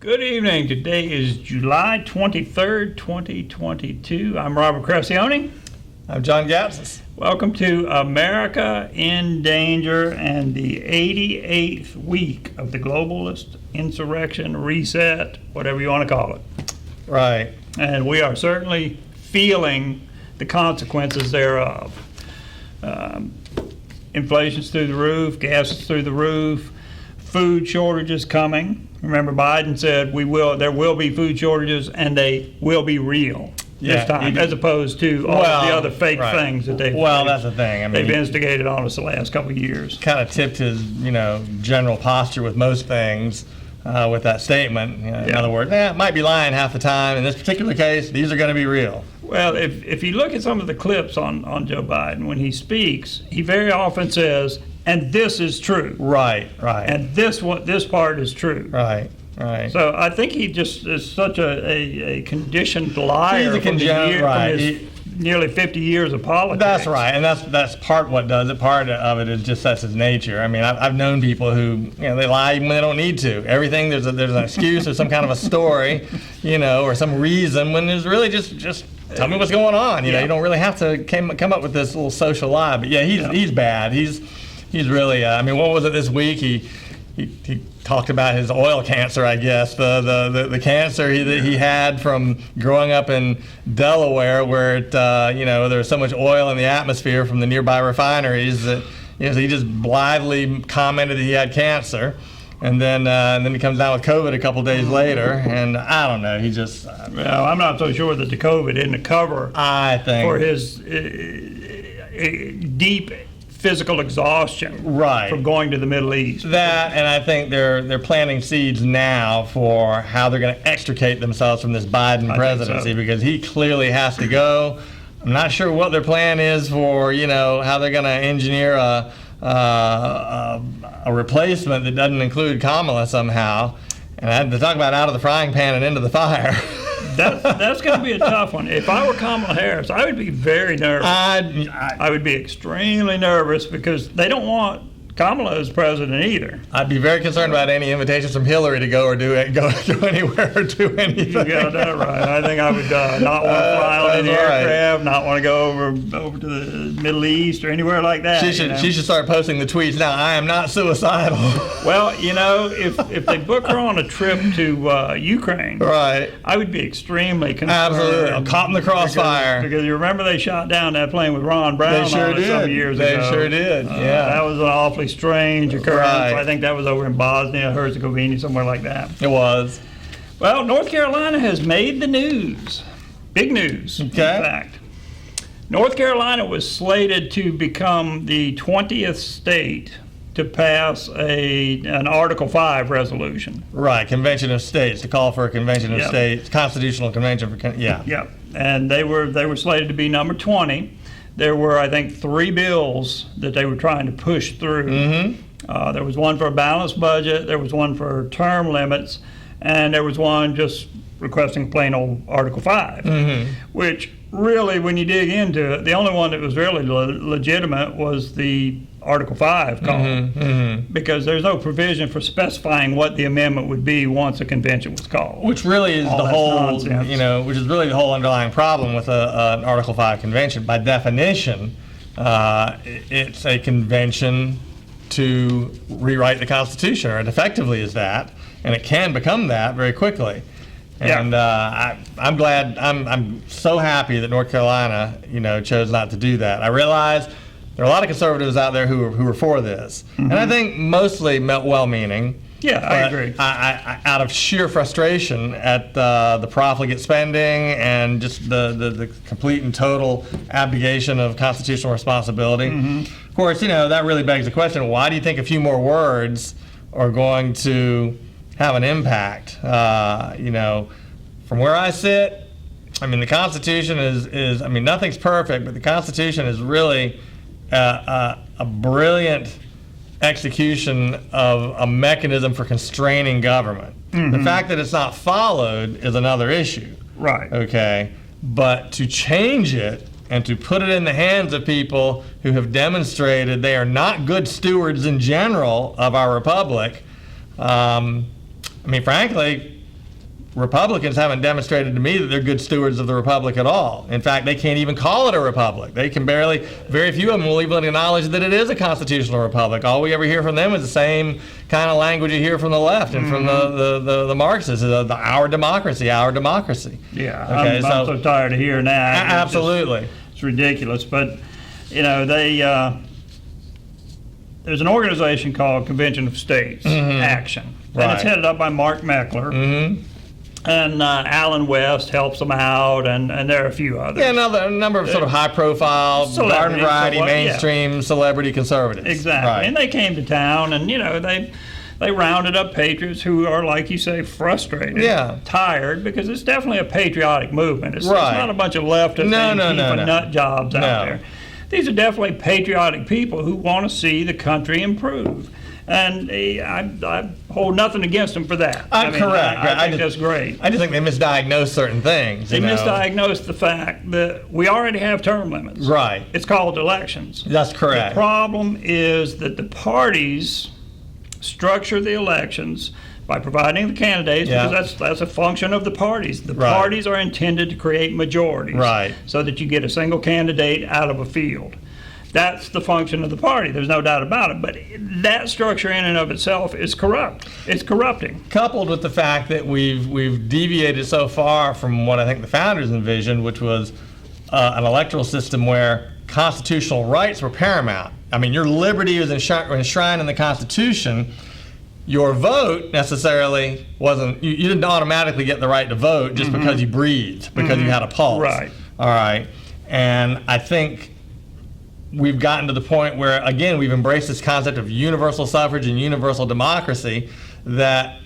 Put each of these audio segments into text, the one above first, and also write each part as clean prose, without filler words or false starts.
Good evening. Today is July 23rd, 2022. I'm Robert Crescione. I'm John Gatsis. Welcome to America in Danger and the 88th week of the globalist insurrection, reset, whatever you want to call it. Right. And we are certainly feeling the consequences thereof. Inflation's through the roof, gas is through the roof, food shortages coming. Remember, Biden said there will be food shortages, and they will be real this time, as opposed to all of the other fake things that they've that's the thing. I mean, they've instigated on us the last couple of years. Kind of tipped his, general posture with most things with that statement. In other words, might be lying half the time. In this particular case, these are going to be real. Well, if you look at some of the clips on Joe Biden when he speaks, he very often says, and this is true. Right. And this part is true. Right. So I think he just is such a conditioned liar from his nearly 50 years of politics. That's right, and that's part what does it. Part of it is just that's his nature. I mean, I've known people who they lie even when they don't need to. Everything there's an excuse or some kind of a story, or some reason when there's really just tell me what's going on. You don't really have to come up with this little social lie. But he's bad. He's really. What was it this week? He talked about his oil cancer, I guess, the cancer that he had from growing up in Delaware, where there was so much oil in the atmosphere from the nearby refineries that he just blithely commented that he had cancer, and then he comes down with COVID a couple days later, and I don't know, he just. Well, I'm not so sure that the COVID isn't a cover. I think for his deep physical exhaustion from going to the Middle East. That, and I think they're planting seeds now for how they're going to extricate themselves from this Biden presidency, because he clearly has to go. I'm not sure what their plan is for how they're going to engineer a replacement that doesn't include Kamala somehow. And I had to talk about out of the frying pan and into the fire. That's going to be a tough one. If I were Kamala Harris, I would be very nervous. I would be extremely nervous because they don't want Kamala as president either. I'd be very concerned about any invitations from Hillary to go anywhere or do anything. You got that right. I think I would not want to fly on any aircraft, not want to go over to the Middle East or anywhere like that. She should start posting the tweets now. I am not suicidal. Well, if they book her on a trip to Ukraine, I would be extremely concerned. Absolutely, I'm caught in the crossfire. Because you remember they shot down that plane with Ron Brown on it some years ago. They sure did. That was an awfully strange occurrence. I think that was over in Bosnia, Herzegovina, somewhere like that. It was. Well, North Carolina has made the news. Big news, in fact. North Carolina was slated to become the 20th state to pass an Article 5 resolution. Right, Convention of States, to call for a Convention of States, Constitutional Convention for, Yep, and they were slated to be number 20. There were, I think, 3 bills that they were trying to push through. Mm-hmm. There was one for a balanced budget, there was one for term limits, and there was one just requesting plain old Article 5, which really, when you dig into it, the only one that was really legitimate was the Article 5 call, because there's no provision for specifying what the amendment would be once a convention was called. Which really is the whole, which is really the whole underlying problem with an Article 5 convention. By definition, it's a convention to rewrite the Constitution, or it effectively is that, and it can become that very quickly. And I'm glad, I'm so happy that North Carolina, chose not to do that. I realize there are a lot of conservatives out there who are for this, and I think mostly well-meaning. Yeah, I agree. Out of sheer frustration at the profligate spending and just the complete and total abdication of constitutional responsibility. Of course, that really begs the question: why do you think a few more words are going to have an impact? From where I sit, the Constitution is nothing's perfect, but the Constitution is really a brilliant execution of a mechanism for constraining government. The fact that it's not followed is another issue. Right. Okay. But to change it and to put it in the hands of people who have demonstrated they are not good stewards in general of our republic, frankly, Republicans haven't demonstrated to me that they're good stewards of the republic at all. In fact, they can't even call it a republic. They can barely, very few of them will even acknowledge that it is a constitutional republic. All we ever hear from them is the same kind of language you hear from the left and from the Marxists, our democracy, our democracy. Yeah, Okay, I'm so tired of hearing that. Absolutely. It's ridiculous. But, you know, there's an organization called Convention of States, Action. And it's headed up by Mark Meckler. And Alan West helps them out, and there are a few others. Yeah, a number of sort of high-profile, garden variety, mainstream celebrity conservatives. Exactly. Right. And they came to town, and, you know, they rounded up patriots who are, like you say, frustrated, tired, because it's definitely a patriotic movement. It's not a bunch of leftists and nut jobs out there. These are definitely patriotic people who want to see the country improve. And I hold nothing against them for that. Correct. I think that's great. I just think they misdiagnosed certain things. They misdiagnosed the fact that we already have term limits. Right. It's called elections. That's correct. The problem is that the parties structure the elections by providing the candidates, because that's a function of the parties. The parties are intended to create majorities, so that you get a single candidate out of a field. That's the function of the party. There's no doubt about it. But that structure in and of itself is corrupt. It's corrupting. Coupled with the fact that we've deviated so far from what I think the founders envisioned, which was an electoral system where constitutional rights were paramount. I mean, your liberty is enshrined in the Constitution. Your vote necessarily wasn't, you didn't automatically get the right to vote just because you breathed, because you had a pulse. Right. All right. And I think we've gotten to the point where, again, we've embraced this concept of universal suffrage and universal democracy, that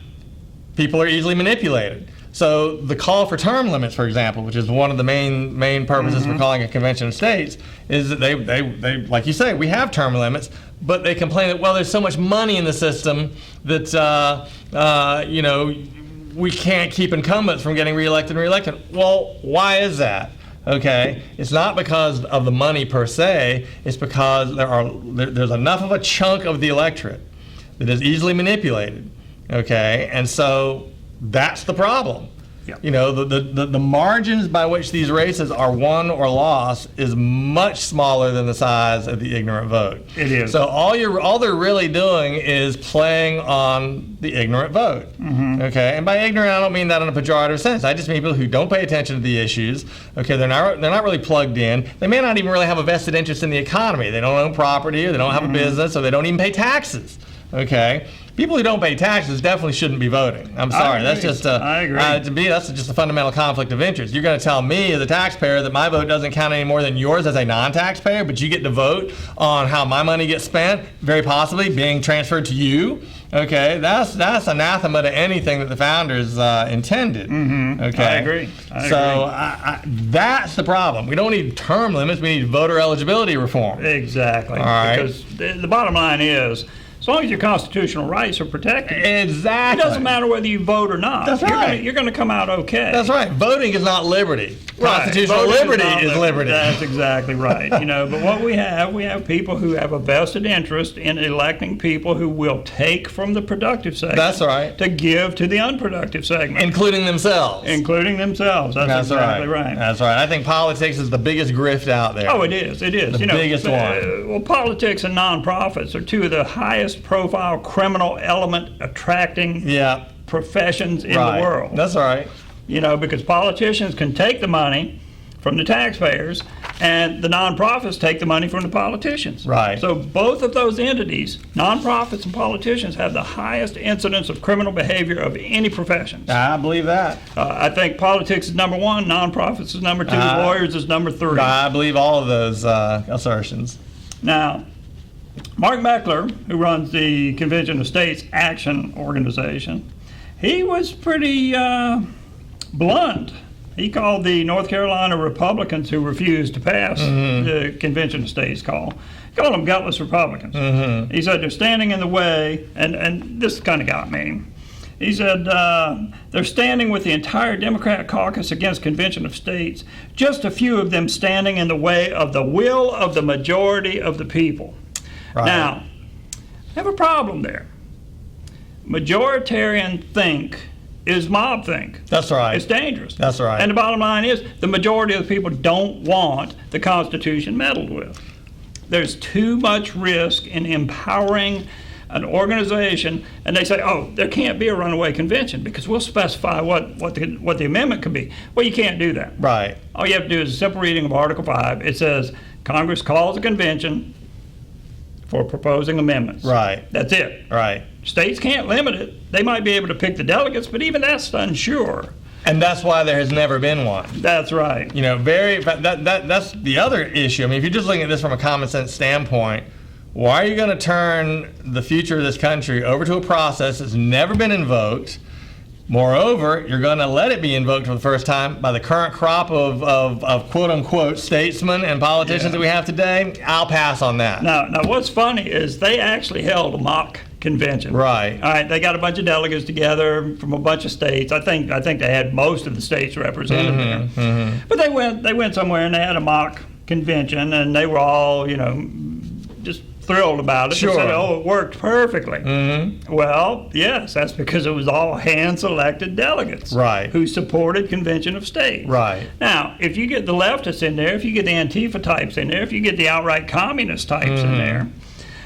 people are easily manipulated. So the call for term limits, for example, which is one of the main purposes for calling a convention of states, is that they like you say, we have term limits, but they complain that, well, there's so much money in the system that you know, we can't keep incumbents from getting reelected and reelected. Well, why is that? Okay, it's not because of the money per se. It's because there's enough of a chunk of the electorate that is easily manipulated. Okay, and so that's the problem. Yep. You know, the margins by which these races are won or lost is much smaller than the size of the ignorant vote. It is. So all they're really doing is playing on the ignorant vote. Okay, and by ignorant, I don't mean that in a pejorative sense. I just mean people who don't pay attention to the issues. Okay, they're not really plugged in. They may not even really have a vested interest in the economy. They don't own property, or they don't have a business, or they don't even pay taxes. Okay. People who don't pay taxes definitely shouldn't be voting. I'm sorry. That's just I agree. To me, that's just a fundamental conflict of interest. You're going to tell me as a taxpayer that my vote doesn't count any more than yours as a non-taxpayer, but you get to vote on how my money gets spent, very possibly being transferred to you. Okay, that's anathema to anything that the founders intended. Okay, I agree. So that's the problem. We don't need term limits. We need voter eligibility reform. Exactly. All right. Because the bottom line is, as long as your constitutional rights are protected, exactly, it doesn't matter whether you vote or not. That's right. You're going to come out okay. That's right. Voting is not liberty. Right. Constitutional liberty is liberty. That's exactly right. You know, but what we have people who have a vested interest in electing people who will take from the productive segment. That's right. To give to the unproductive segment, including themselves. Including themselves. That's exactly right. That's right. I think politics is the biggest grift out there. Oh, it is. It is. The biggest one. Well, politics and nonprofits are two of the highest profile criminal element attracting professions in the world. That's right. You know, because politicians can take the money from the taxpayers, and the nonprofits take the money from the politicians. Right. So both of those entities, nonprofits and politicians, have the highest incidence of criminal behavior of any profession. I believe that. I think politics is number one, nonprofits is number two, lawyers is number three. I believe all of those assertions. Now, Mark Meckler, who runs the Convention of States Action organization, he was pretty blunt. He called the North Carolina Republicans who refused to pass the Convention of States call. He called them gutless Republicans. He said they're standing in the way, and this kind of got me. He said they're standing with the entire Democrat caucus against Convention of States, just a few of them standing in the way of the will of the majority of the people. Right. Now, I have a problem there. Majoritarian think is mob-think. That's right. It's dangerous. That's right. And the bottom line is the majority of the people don't want the Constitution meddled with. There's too much risk in empowering an organization, and they say, oh, there can't be a runaway convention because we'll specify what the amendment can be. Well, you can't do that. Right. All you have to do is a simple reading of Article 5. It says Congress calls a convention for proposing amendments. Right. That's it. Right. States can't limit it. They might be able to pick the delegates, but even that's unsure. And that's why there has never been one. That's right. You know, that's the other issue. I mean, if you're just looking at this from a common sense standpoint, why are you going to turn the future of this country over to a process that's never been invoked? Moreover, you're going to let it be invoked for the first time by the current crop of quote-unquote statesmen and politicians that we have today. I'll pass on that. Now, what's funny is they actually held a mock convention. Right. All right. They got a bunch of delegates together from a bunch of states. I think they had most of the states represented there. Mm-hmm. But they went somewhere and they had a mock convention, and they were all, you know, just thrilled about it. Sure. They said, oh, it worked perfectly. Mm-hmm. Well, yes, that's because it was all hand-selected delegates. Right. Who supported Convention of States. Right. Now, if you get the leftists in there, if you get the Antifa types in there, if you get the outright communist types in there,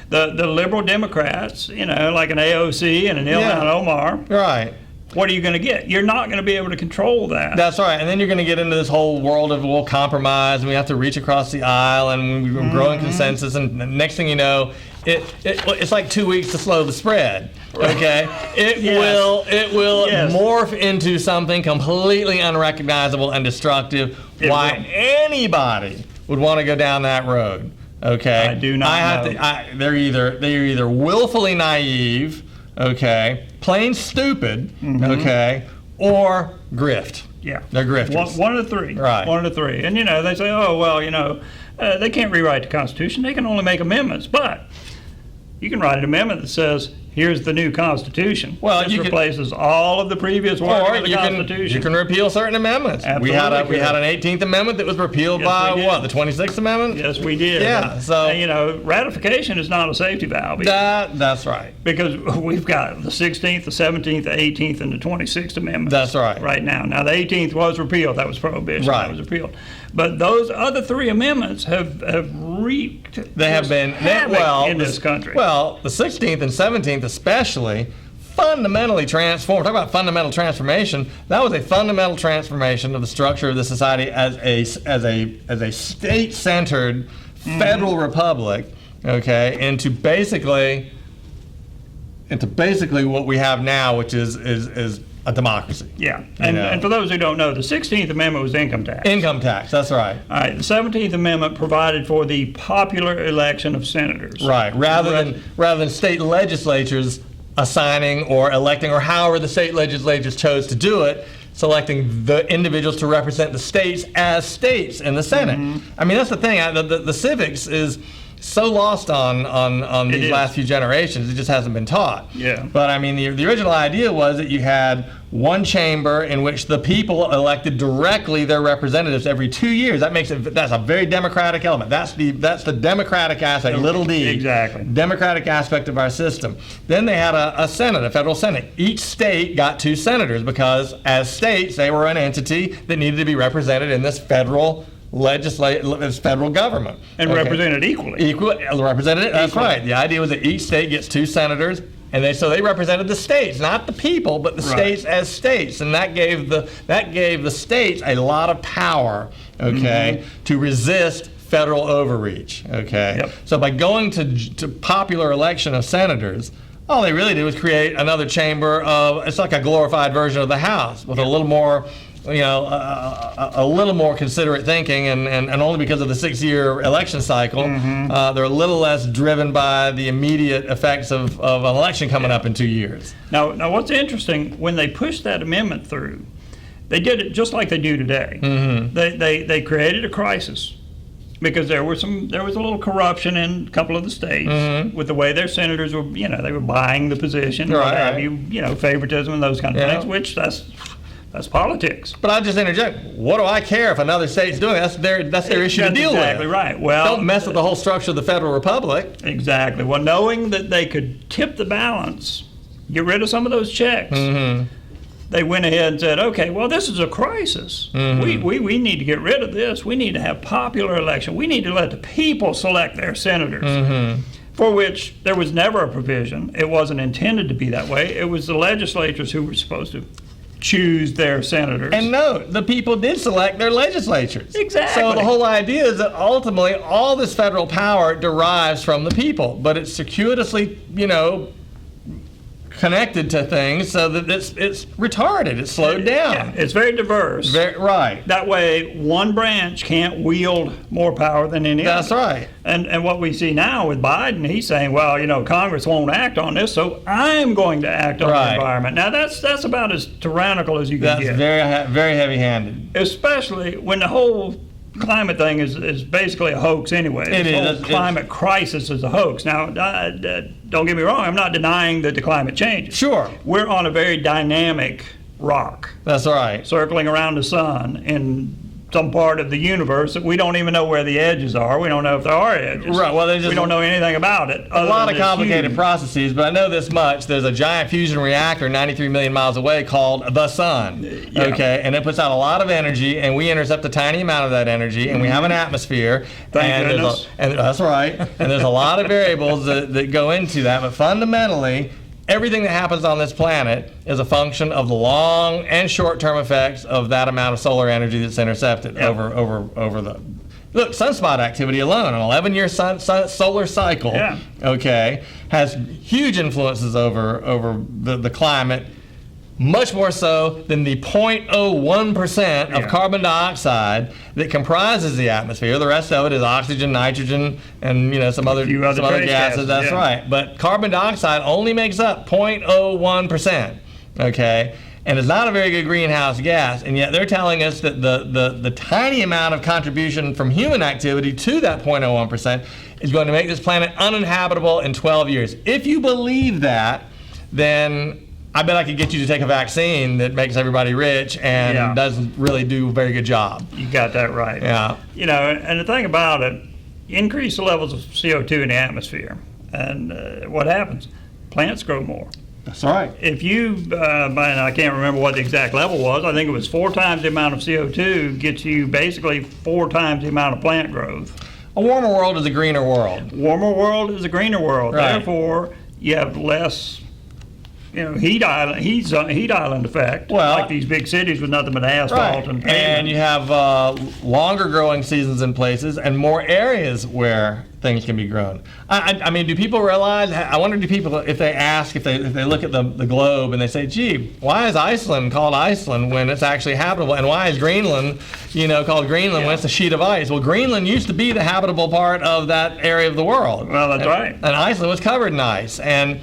the liberal Democrats, you know, like an AOC and an Ilhan Omar. Right. What are you going to get? You're not going to be able to control that. That's right. And then you're going to get into this whole world of, well, compromise, and we have to reach across the aisle, and we're growing consensus, and the next thing you know, it's like 2 weeks to slow the spread. Okay? It will morph into something completely unrecognizable and destructive. Why anybody would want to go down that road. Okay? I do not know. They're either willfully naive, okay, plain stupid, okay, or grift. Yeah. They're grifters. One of the three. Right. One of the three. And, you know, they say, oh, well, you know, they can't rewrite the Constitution. They can only make amendments. But you can write an amendment that says, here's the new Constitution. Well, this replaces all of the previous wording of the Constitution. You can repeal certain amendments. Absolutely. We had an 18th Amendment that was repealed by what, the 26th Amendment? Yes, we did. Yeah. So and, you know, ratification is not a safety valve. That's right. Because we've got the 16th, the 17th, the 18th, and the 26th Amendments. That's right. Right now. Now, the 18th was repealed. That was prohibition. Right. That was repealed. But those other three amendments have wreaked havoc in this country. Well, the 16th and 17th especially fundamentally transformed. Talk about fundamental transformation. That was a fundamental transformation of the structure of the society as a state-centered federal republic, okay, into basically what we have now, which is a democracy. Yeah, and for those who don't know, the 16th Amendment was income tax. Income tax, that's right. All right, the 17th Amendment provided for the popular election of senators. Right, rather than state legislatures assigning or electing, or however the state legislatures chose to do it, selecting the individuals to represent the states as states in the Senate. I mean, that's the thing. The civics is so lost on these last few generations. It just hasn't been taught. Yeah. But I mean, the original idea was that you had one chamber in which the people elected directly their representatives every 2 years. That's a very democratic element. That's the democratic aspect, little d. Exactly. Democratic aspect of our system. Then they had a Senate, a federal Senate. Each state got 2 senators because as states, they were an entity that needed to be represented in this federal this federal government. And represented equally. Represented, that's right. The idea was that each state gets 2 senators, and they represented the states, not the people, but the states as states, and that gave the states a lot of power, okay, to resist federal overreach, okay. Yep. So by going to popular election of senators, all they really did was create another chamber of, it's like a glorified version of the House with a little more, a little more considerate thinking, and only because of the 6-year election cycle, they're a little less driven by the immediate effects of an election coming up in 2 years. Now, what's interesting, when they pushed that amendment through, they did it just like they do today. They created a crisis because there was a little corruption in a couple of the states with the way their senators were, they were buying the position, what have you, favoritism and those kind of things, which that's politics. But I'll just interject. What do I care if another state's doing it? That's their issue to deal with. Exactly right. Well, don't mess with the whole structure of the federal republic. Exactly. Well, knowing that they could tip the balance, get rid of some of those checks, they went ahead and said, okay, well, this is a crisis. We need to get rid of this. We need to have popular election. We need to let the people select their senators, for which there was never a provision. It wasn't intended to be that way. It was the legislatures who were supposed to choose their senators. And no, the people did select their legislatures. Exactly. So the whole idea is that ultimately all this federal power derives from the people, but it's circuitously, connected to things so that it's retarded, it's slowed down. Yeah, it's very diverse. Right. That way, one branch can't wield more power than any other. That's right. And what we see now with Biden, he's saying, well, Congress won't act on this, so I'm going to act on the environment. Now, that's about as tyrannical as you can get. That's very heavy-handed. Especially when the whole climate thing is basically a hoax anyway. The whole climate crisis is a hoax. Now, don't get me wrong, I'm not denying that the climate changes. Sure. We're on a very dynamic rock. That's right. Circling around the sun in some part of the universe that we don't even know where the edges are. We don't know if there are edges. Right. Well, we don't know anything about it. A lot of complicated processes, but I know this much. There's a giant fusion reactor 93 million miles away called the sun. Yeah. Okay, and it puts out a lot of energy, and we intercept a tiny amount of that energy, and we have an atmosphere. Thank goodness. And that's right. And there's a lot of variables that go into that, but fundamentally, everything that happens on this planet is a function of the long and short-term effects of that amount of solar energy that's intercepted over the. Look, sunspot activity alone, an 11-year solar cycle, okay, has huge influences over the climate, much more so than the 0.01% of carbon dioxide that comprises the atmosphere. The rest of it is oxygen, nitrogen, and some other gases. That's right. But carbon dioxide only makes up 0.01%. Okay, and it's not a very good greenhouse gas. And yet they're telling us that the tiny amount of contribution from human activity to that 0.01% is going to make this planet uninhabitable in 12 years. If you believe that, then I bet I could get you to take a vaccine that makes everybody rich and doesn't really do a very good job. You got that right. Yeah. And the thing about it, increase the levels of CO2 in the atmosphere, and what happens? Plants grow more. That's right. If you, and I can't remember what the exact level was, I think it was 4 times the amount of CO2 gets you basically 4 times the amount of plant growth. A warmer world is a greener world. Warmer world is a greener world. Right. Therefore, you have less heat island effect, like these big cities with nothing but asphalt and pavement. And you have longer growing seasons in places and more areas where things can be grown. I mean, do people realize, I wonder, do people, if they look at the globe and they say, gee, why is Iceland called Iceland when it's actually habitable? And why is Greenland, called Greenland when it's a sheet of ice? Well, Greenland used to be the habitable part of that area of the world. Well, that's right. And Iceland was covered in ice. And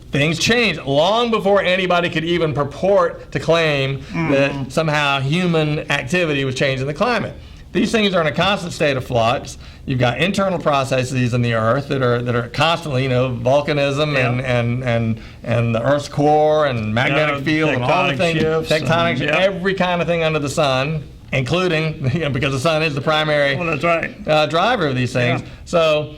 things changed long before anybody could even purport to claim that somehow human activity was changing the climate. These things are in a constant state of flux. You've got internal processes in the Earth that are constantly, volcanism and the Earth's core and magnetic field and all the things, tectonic, every kind of thing under the sun, including because the sun is the primary driver of these things. Yeah. So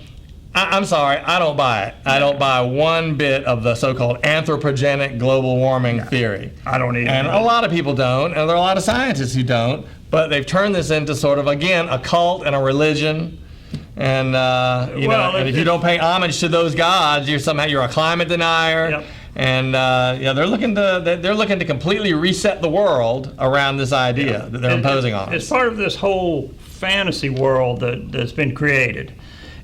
I'm sorry, I don't buy it. I don't buy one bit of the so-called anthropogenic global warming theory. I don't either. And a lot of people don't, and there are a lot of scientists who don't, but they've turned this into sort of, again, a cult and a religion. And, and if you don't pay homage to those gods, you're a climate denier. Yep. And they're looking to completely reset the world around this idea that they're imposing on us. It's part of this whole fantasy world that's been created.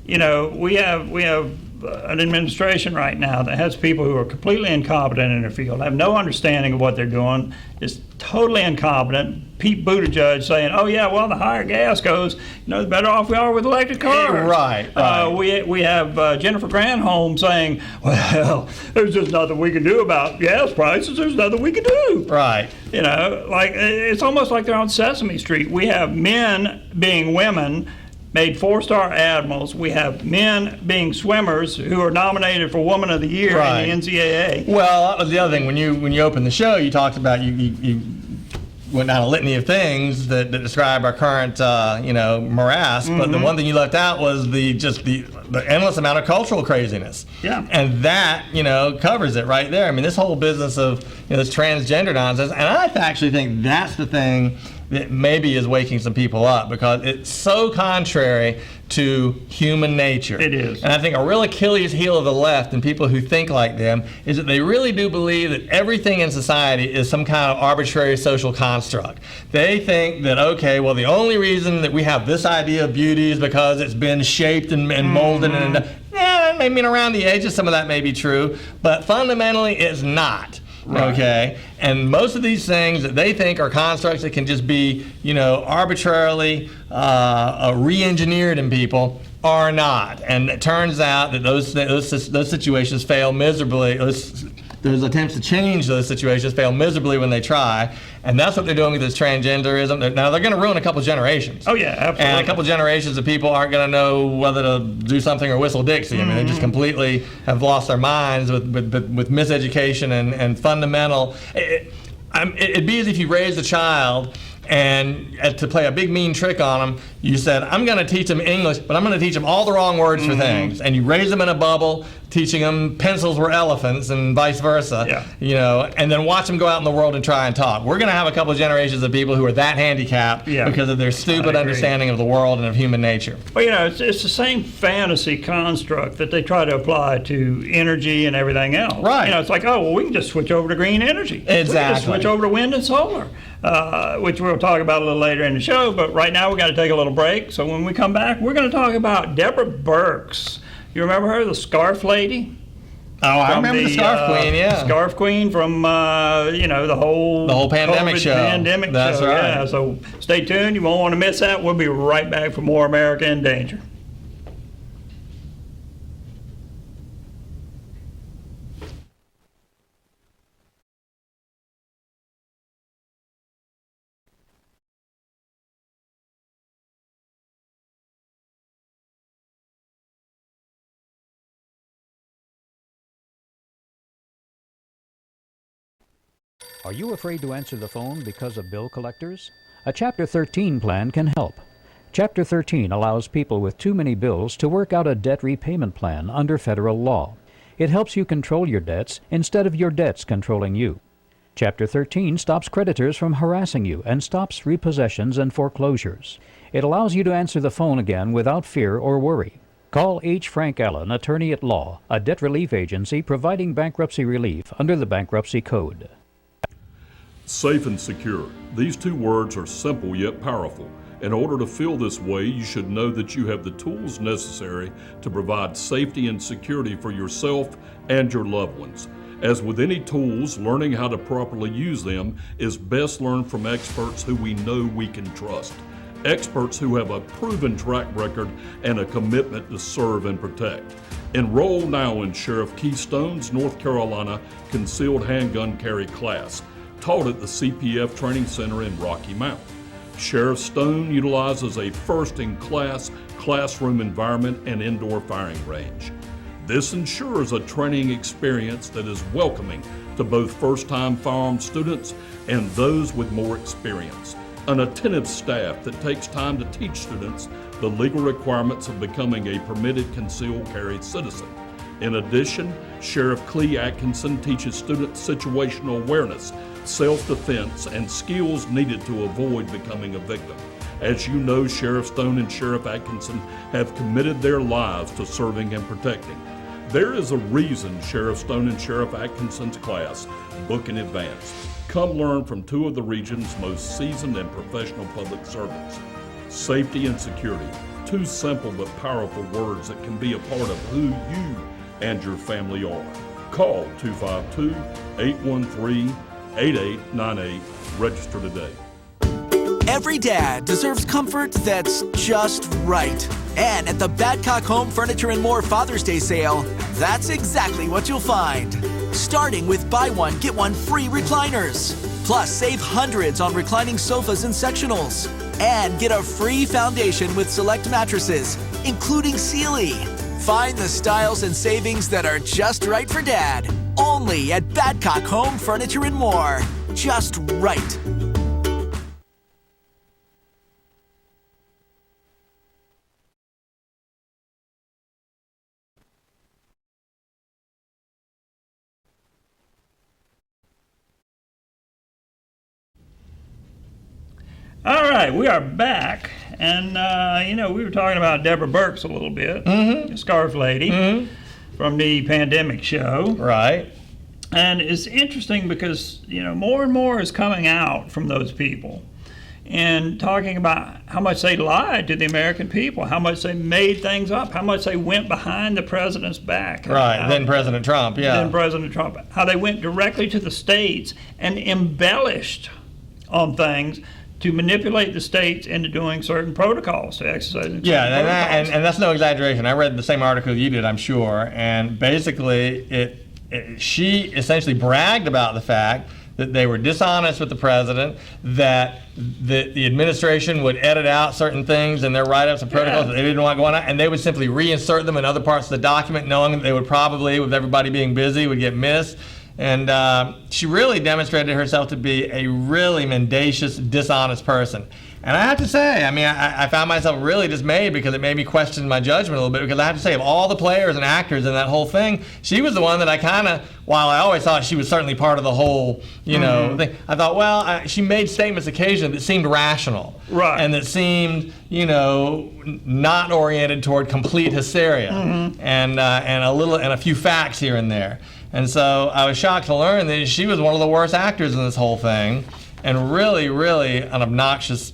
We have an administration right now that has people who are completely incompetent in their field, have no understanding of what they're doing, is totally incompetent. Pete Buttigieg saying, "Oh yeah, well the higher gas goes, the better off we are with electric cars." Right. We have Jennifer Granholm saying, "Well, there's just nothing we can do about gas prices. There's nothing we can do." Right. It's almost like they're on Sesame Street. We have men being women, made 4-star admirals. We have men being swimmers who are nominated for Woman of the Year in the NCAA. Well, that was the other thing. When you opened the show, you talked about you went down a litany of things that describe our current morass. But the one thing you left out was the endless amount of cultural craziness. Yeah. And that covers it right there. I mean, this whole business of this transgender nonsense. And I actually think that's the thing that maybe is waking some people up, because it's so contrary to human nature. It is. And I think a real Achilles heel of the left and people who think like them is that they really do believe that everything in society is some kind of arbitrary social construct. They think that, okay, well, the only reason that we have this idea of beauty is because it's been shaped and molded and yeah, I mean, around the edges some of that may be true, but fundamentally it's not. Right. Okay, and most of these things that they think are constructs that can just be, arbitrarily re-engineered in people are not. And it turns out that those situations fail miserably. Those attempts to change those situations fail miserably when they try, and that's what they're doing with this transgenderism. Now they're going to ruin a couple generations. Oh yeah, absolutely. And a couple generations of people aren't going to know whether to do something or whistle Dixie. I mean, they just completely have lost their minds with miseducation and fundamental. It'd be as if you raised a child and to play a big mean trick on them, you said, I'm going to teach them English, but I'm going to teach them all the wrong words for things. And you raise them in a bubble, teaching them pencils were elephants and vice versa, and then watch them go out in the world and try and talk. We're going to have a couple of generations of people who are that handicapped because of their stupid understanding of the world and of human nature. Well, it's the same fantasy construct that they try to apply to energy and everything else. Right. It's like, oh, well, we can just switch over to green energy. Exactly. We can just switch over to wind and solar, which we'll talk about a little later in the show. But right now we got to take a little break. So when we come back, we're going to talk about Deborah Birx. You remember her, the scarf lady? Oh, I remember the Scarf Queen, yeah. Scarf Queen from, the whole pandemic COVID show. Pandemic That's show, right. yeah. So stay tuned. You won't want to miss that. We'll be right back for more America in Danger. Are you afraid to answer the phone because of bill collectors? A Chapter 13 plan can help. Chapter 13 allows people with too many bills to work out a debt repayment plan under federal law. It helps you control your debts instead of your debts controlling you. Chapter 13 stops creditors from harassing you and stops repossessions and foreclosures. It allows you to answer the phone again without fear or worry. Call H. Frank Allen, Attorney at Law, a debt relief agency providing bankruptcy relief under the Bankruptcy Code. Safe and secure. These two words are simple yet powerful. In order to feel this way, you should know that you have the tools necessary to provide safety and security for yourself and your loved ones. As with any tools, learning how to properly use them is best learned from experts who we know we can trust. Experts who have a proven track record and a commitment to serve and protect. Enroll now in Sheriff Keystone's North Carolina Concealed Handgun Carry class, taught at the CPF Training Center in Rocky Mount. Sheriff Stone utilizes a first-in-class classroom environment and indoor firing range. This ensures a training experience that is welcoming to both first-time firearms students and those with more experience. An attentive staff that takes time to teach students the legal requirements of becoming a permitted concealed carry citizen. In addition, Sheriff Clee Atkinson teaches students situational awareness, self-defense, and skills needed to avoid becoming a victim. As you know, Sheriff Stone and Sheriff Atkinson have committed their lives to serving and protecting. There is a reason Sheriff Stone and Sheriff Atkinson's class book in advance. Come learn from two of the region's most seasoned and professional public servants. Safety and security, two simple but powerful words that can be a part of who you and your family are. Call 252-813-8898. Register today. Every dad deserves comfort that's just right. And at the Badcock Home Furniture and More Father's Day sale, that's exactly what you'll find. Starting with buy one, get one free recliners. Plus, save hundreds on reclining sofas and sectionals. And get a free foundation with select mattresses, including Sealy. Find the styles and savings that are just right for Dad. Only at Badcock Home Furniture and More. Just right. right, we are back, and we were talking about Deborah Birx a little bit, the Scarf Lady from the pandemic show. Right. And it's interesting because more and more is coming out from those people, and talking about how much they lied to the American people, how much they made things up, how much they went behind the president's back. Right. Then President Trump. Yeah. Then President Trump. How they went directly to the states and embellished on things to manipulate the states into doing certain protocols, to exercising Yeah, certain protocols. and that's no exaggeration. I read the same article you did, I'm sure, and basically she essentially bragged about the fact that they were dishonest with the president, that the administration would edit out certain things in their write-ups and protocols that they didn't want going on, and they would simply reinsert them in other parts of the document, knowing that they would probably, with everybody being busy, would get missed. And she really demonstrated herself to be a really mendacious, dishonest person. And I have to say, I mean, I found myself really dismayed because it made me question my judgment a little bit, because I have to say, of all the players and actors in that whole thing, she was the one that I kind of, while I always thought she was certainly part of the whole, thing, I thought, well, she made statements occasionally that seemed rational. Right. And that seemed, not oriented toward complete hysteria. And a few facts here and there. And so I was shocked to learn that she was one of the worst actors in this whole thing, and really, really an obnoxious,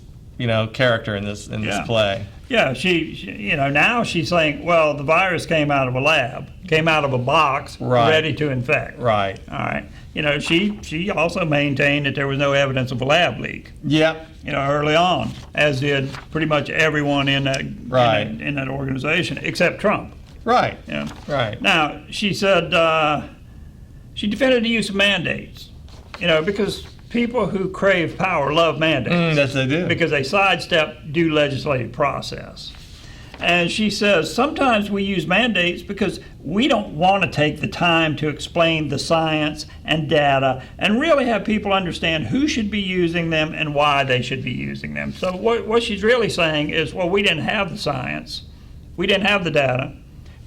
character in this play. Yeah, she now she's saying, well, the virus came out of a lab, came out of a box, ready to infect. Right. All right. She also maintained that there was no evidence of a lab leak. Yep. Early on, as did pretty much everyone in that in that organization except Trump. Right. Yeah. Right. Now she said she defended the use of mandates. Because people who crave power love mandates. Yes, they do. Because they sidestep due legislative process. And she says, sometimes we use mandates because we don't want to take the time to explain the science and data and really have people understand who should be using them and why they should be using them. So what she's really saying is, well, we didn't have the science, we didn't have the data,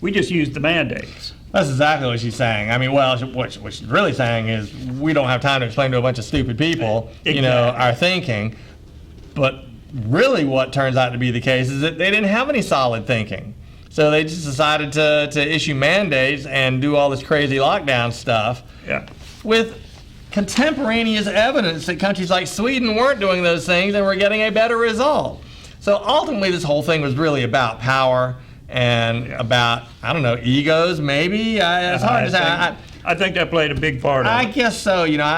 we just used the mandates. That's exactly what she's saying. I mean, well, what she's really saying is we don't have time to explain to a bunch of stupid people, our thinking. But really what turns out to be the case is that they didn't have any solid thinking. So they just decided to issue mandates and do all this crazy lockdown stuff with contemporaneous evidence that countries like Sweden weren't doing those things and were getting a better result. So ultimately this whole thing was really about power and about, egos, maybe. It's hard to say. I think that played a big part of it. I guess so. Whenever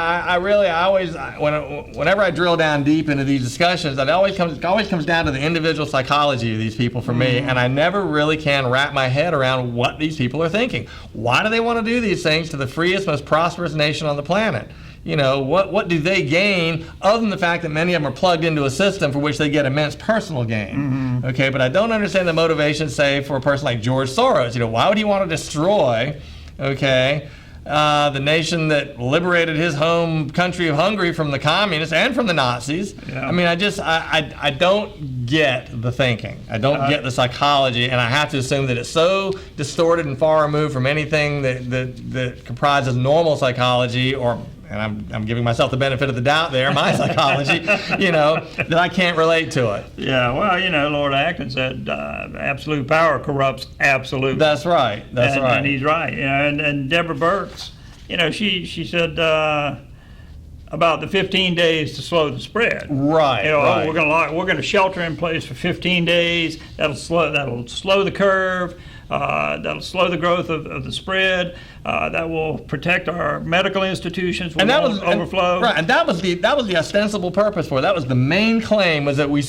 I drill down deep into these discussions, it always comes down to the individual psychology of these people for me, and I never really can wrap my head around what these people are thinking. Why do they want to do these things to the freest, most prosperous nation on the planet? What do they gain other than the fact that many of them are plugged into a system for which they get immense personal gain? Okay, but I don't understand the motivation, say, for a person like George Soros. Why would he want to destroy, the nation that liberated his home country of Hungary from the communists and from the Nazis? Yeah. I mean, I don't get the thinking. I don't get the psychology, and I have to assume that it's so distorted and far removed from anything that comprises normal psychology, and I'm giving myself the benefit of the doubt there, my psychology, that I can't relate to it. Yeah, well, Lord Acton said absolute power corrupts absolute. That's right. That's right. And he's right. And Deborah Birx, she said about the 15 days to slow the spread. Right. Right. We're going to shelter in place for 15 days. That'll slow the curve. That'll slow the growth of the spread. That will protect our medical institutions. And that was overflow. And that was the ostensible purpose for it. That was the main claim, was that we're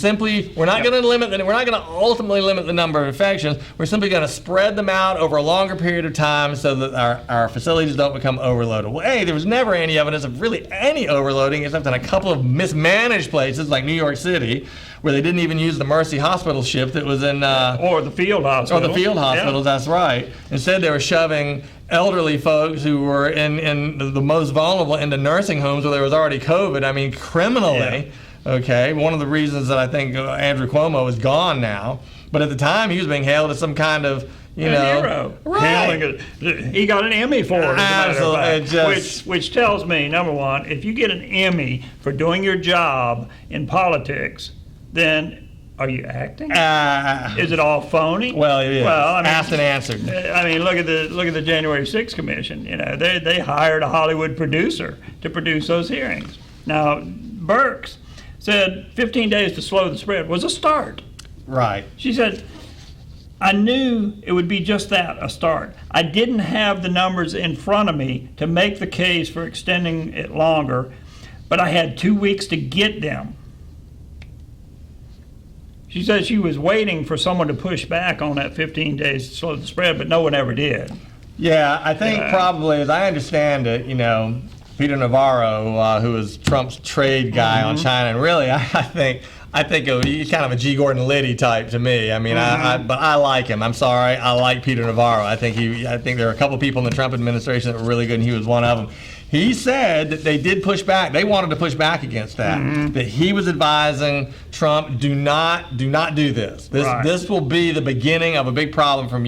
not going to ultimately limit the number of infections. We're simply going to spread them out over a longer period of time so that our facilities don't become overloaded. Well, there was never any evidence of really any overloading except in a couple of mismanaged places like New York City, where they didn't even use the Mercy Hospital ship that was in or the field hospital. Or the field hospitals, that's right. Instead, they were shoving elderly folks who were in the most vulnerable into nursing homes where there was already COVID. I mean, criminally. Yeah. Okay, one of the reasons that I think Andrew Cuomo is gone now, but at the time he was being hailed as some kind of hero. Right. He got an Emmy for it, as a matter of fact, just... which tells me, number one, if you get an Emmy for doing your job in politics, then are you acting? Uh, Is it all phony? well, it is. Well, I mean, Asked and answered. I mean, look at the January 6th Commission. You know, they hired a Hollywood producer to produce those hearings. Now, Birx said 15 days to slow the spread was a start. Right. She said, I knew it would be just that, a start. I didn't have the numbers in front of me to make the case for extending it longer, but I had 2 weeks to get them. She said she was waiting for someone to push back on that 15 days to slow the spread, but no one ever did. Yeah, I think probably, as I understand it, you know, Peter Navarro, who was Trump's trade guy on China, and really, I think he's kind of a G. Gordon Liddy type to me. I mean, but I like him. I'm sorry, I like Peter Navarro. I think there are a couple people in the Trump administration that were really good, and he was one of them. He said that they did push back. They wanted to push back against that. That he was advising Trump, do not do this. This will be the beginning of a big problem for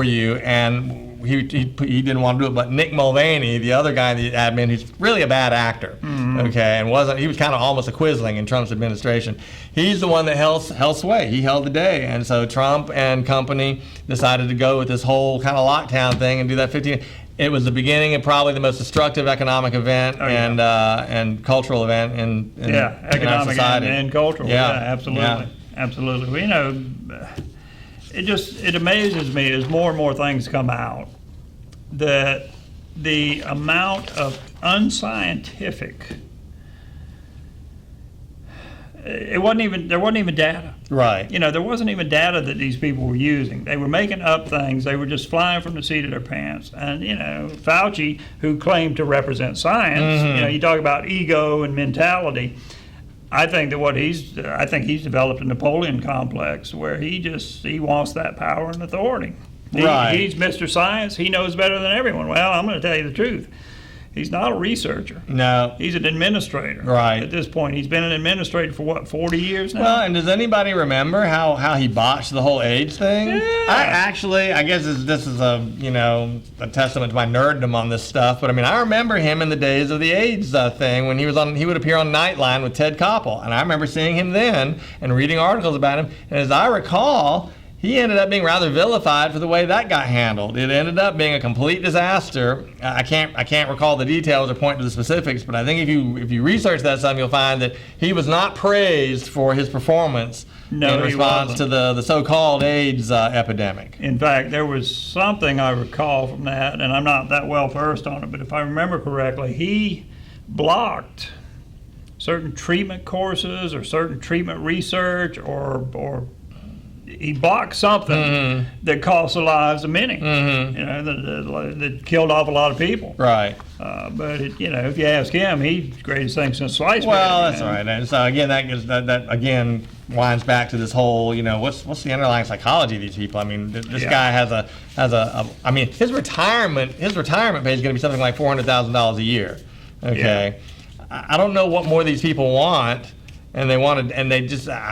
you. And he didn't want to do it. But Nick Mulvaney, the other guy in the admin, who's really a bad actor, okay, and he was kind of almost a quisling in Trump's administration. He's the one that held sway. He held the day, and so Trump and company decided to go with this whole kind of lockdown thing and do that 15. It was the beginning of probably the most destructive economic event and cultural event in our economic society. and cultural. Yeah. Absolutely. Yeah. Absolutely. Well, you know, it amazes me as more and more things come out that the amount of unscientific, there wasn't even data. Right. You know, there wasn't even data that these people were using. They were making up things. They were just flying from the seat of their pants. And, you know, Fauci, who claimed to represent science, you know, you talk about ego and mentality. I think he's developed a Napoleon complex where he wants that power and authority. He's Mr. Science. He knows better than everyone. Well, I'm going to tell you the truth. He's not a researcher. No. He's an administrator. Right. At this point, he's been an administrator for what, 40 years now? Well, and does anybody remember how he botched the whole AIDS thing? Yeah. I guess this is a testament to my nerddom on this stuff. But I mean, I remember him in the days of the AIDS thing when he would appear on Nightline with Ted Koppel, and I remember seeing him then and reading articles about him. And as I recall, he ended up being rather vilified for the way that got handled. It ended up being a complete disaster. I can't recall the details or point to the specifics, but I think if you research that some, you'll find that he was not praised for his performance in response to the so-called AIDS epidemic. In fact, there was something I recall from that, and I'm not that well versed on it, but if I remember correctly, he blocked certain treatment courses or certain treatment research or he blocked something that cost the lives of many, you know, that killed off a lot of people. Right. But if you ask him, he's the greatest thing since sliced bread. Well, that's right. And so again, that again winds back to this whole, what's the underlying psychology of these people? I mean, this guy has a. I mean, his retirement pay is going to be something like $400,000 a year. Okay. Yeah. I don't know what more these people want. And I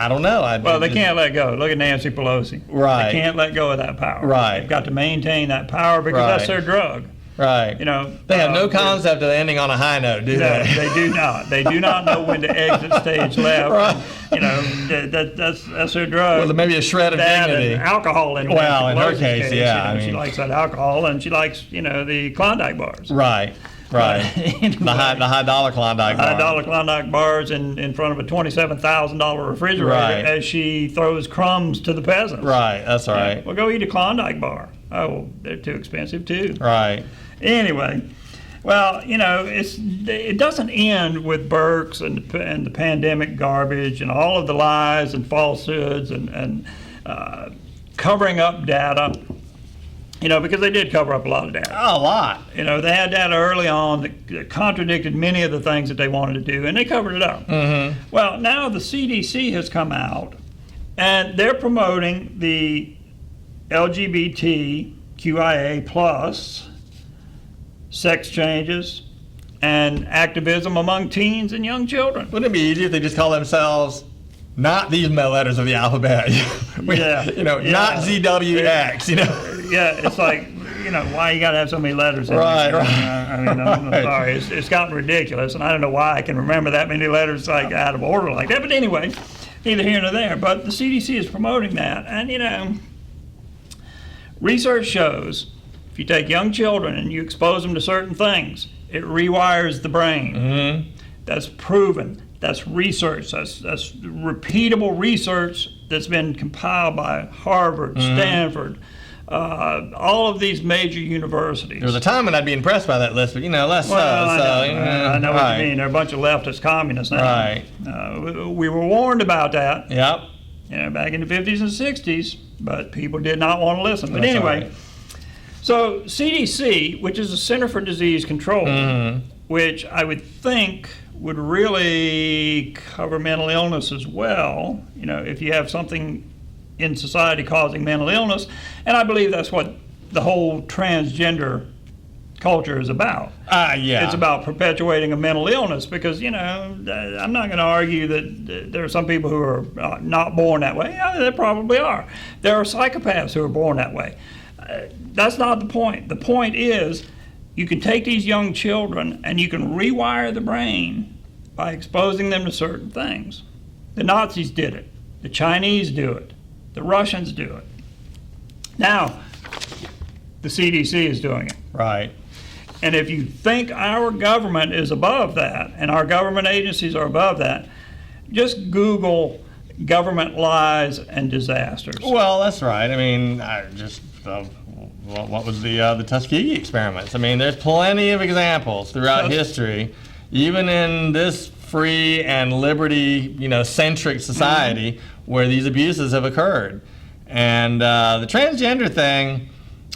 don't know. They can't let go. Look at Nancy Pelosi. Right. They can't let go of that power. Right. They've got to maintain that power because that's their drug. Right. They have no concept of ending on a high note, do they? No, they do not. They do not know when to exit stage left. Right. That's their drug. Well, maybe a shred of dignity. And alcohol in Well, in her Pelosi's case, yeah. she likes that alcohol, and she likes, the Klondike bars. Right. Right. Anyway, the high dollar Klondike bars. High dollar Klondike bars in front of a $27,000 refrigerator as she throws crumbs to the peasants. Right. That's right. Yeah. Well, go eat a Klondike bar. Oh, they're too expensive too. Right. Anyway, well, it doesn't end with Birx and the pandemic garbage and all of the lies and falsehoods and covering up data. Because they did cover up a lot of data. Oh, a lot. They had data early on that contradicted many of the things that they wanted to do, and they covered it up. Mm-hmm. Well, now the CDC has come out, and they're promoting the LGBTQIA plus sex changes and activism among teens and young children. Wouldn't it be easier if they just call themselves not these letters of the alphabet? Not ZWX, Yeah, it's like, why you got to have so many letters in right, there? Right. I'm sorry. It's gotten ridiculous, and I don't know why I can remember that many letters out of order like that. But anyway, neither here nor there. But the CDC is promoting that. And, research shows if you take young children and you expose them to certain things, it rewires the brain. Mm-hmm. That's proven. That's research. That's repeatable research that's been compiled by Harvard, Stanford, all of these major universities. There was a time when I'd be impressed by that list, but less I know what you mean. They're a bunch of leftist communists now. Right. We were warned about that. Yep. Back in the 50s and 60s, but people did not want to listen. But That's anyway, right. So CDC, which is the Center for Disease Control, which I would think would really cover mental illness as well, if you have something in society causing mental illness. And I believe that's what the whole transgender culture is about. Yeah. It's about perpetuating a mental illness because, I'm not going to argue that there are some people who are not born that way. Yeah, there probably are. There are psychopaths who are born that way. That's not the point. The point is you can take these young children and you can rewire the brain by exposing them to certain things. The Nazis did it. The Chinese do it. The Russians do it. Now, the CDC is doing it. Right. And if you think our government is above that, and our government agencies are above that, just Google government lies and disasters. Well, that's right. I mean, what was the Tuskegee experiments? I mean, there's plenty of examples throughout history, even in this free and liberty, centric society, where these abuses have occurred. And the transgender thing,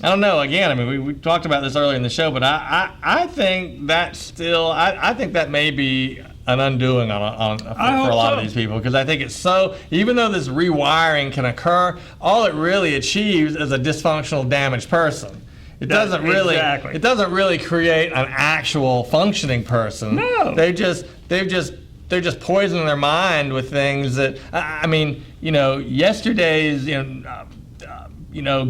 I don't know. Again, I mean, we talked about this earlier in the show, but I think that still, I think that may be an undoing for a lot of these people, because I think it's so, even though this rewiring can occur, all it really achieves is a dysfunctional, damaged person. It doesn't really create an actual functioning person. No. They're just poisoning their mind with things that, I mean, yesterday's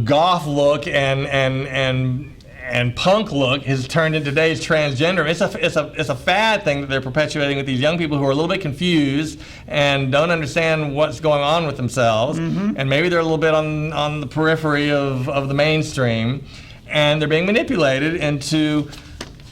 goth look and punk look has turned into today's transgender. It's a fad thing that they're perpetuating with these young people who are a little bit confused and don't understand what's going on with themselves, and maybe they're a little bit on the periphery of the mainstream, and they're being manipulated into,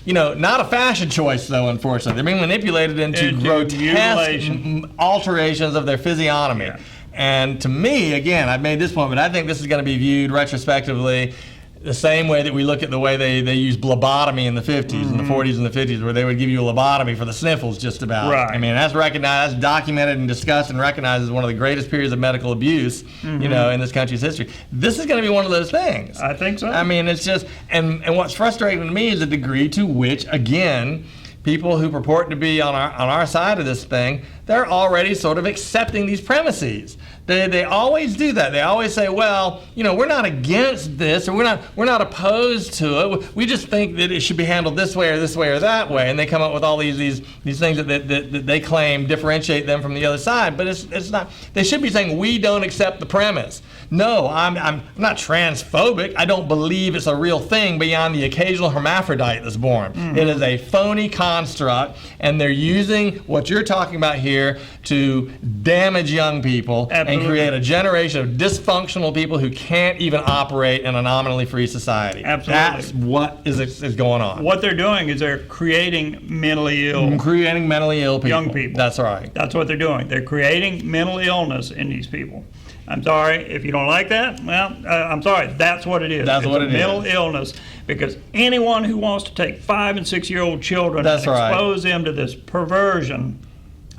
not a fashion choice though, unfortunately. They're being manipulated into grotesque alterations of their physiognomy. Yeah. And to me, again, I've made this point, but I think this is going to be viewed retrospectively the same way that we look at the way they used lobotomy in the 50s and the 40s and the 50s, where they would give you a lobotomy for the sniffles just about. Right. I mean, that's recognized, that's documented and discussed and recognized as one of the greatest periods of medical abuse, in this country's history. This is going to be one of those things. I think so. I mean, it's just, and what's frustrating to me is the degree to which, again, people who purport to be on our side of this thing, they're already sort of accepting these premises. They always do that. They always say, well, we're not against this, or we're not opposed to it. We just think that it should be handled this way or that way. And they come up with all these things that they claim differentiate them from the other side. But it's not. They should be saying, we don't accept the premise. No, I'm not transphobic. I don't believe it's a real thing beyond the occasional hermaphrodite that's born. It is a phony construct, and they're using what you're talking about here to damage young people. Absolutely. And create a generation of dysfunctional people who can't even operate in a nominally free society. Absolutely. That's what is going on. What they're doing is they're creating mentally ill Creating mentally ill people. young people. That's right. That's what they're doing. They're creating mental illness in these people. I'm sorry if you don't like that. Well, I'm sorry. That's what it is. That's what it is. Mental illness, because anyone who wants to take 5- and 6-year-old children That's and right. expose them to this perversion,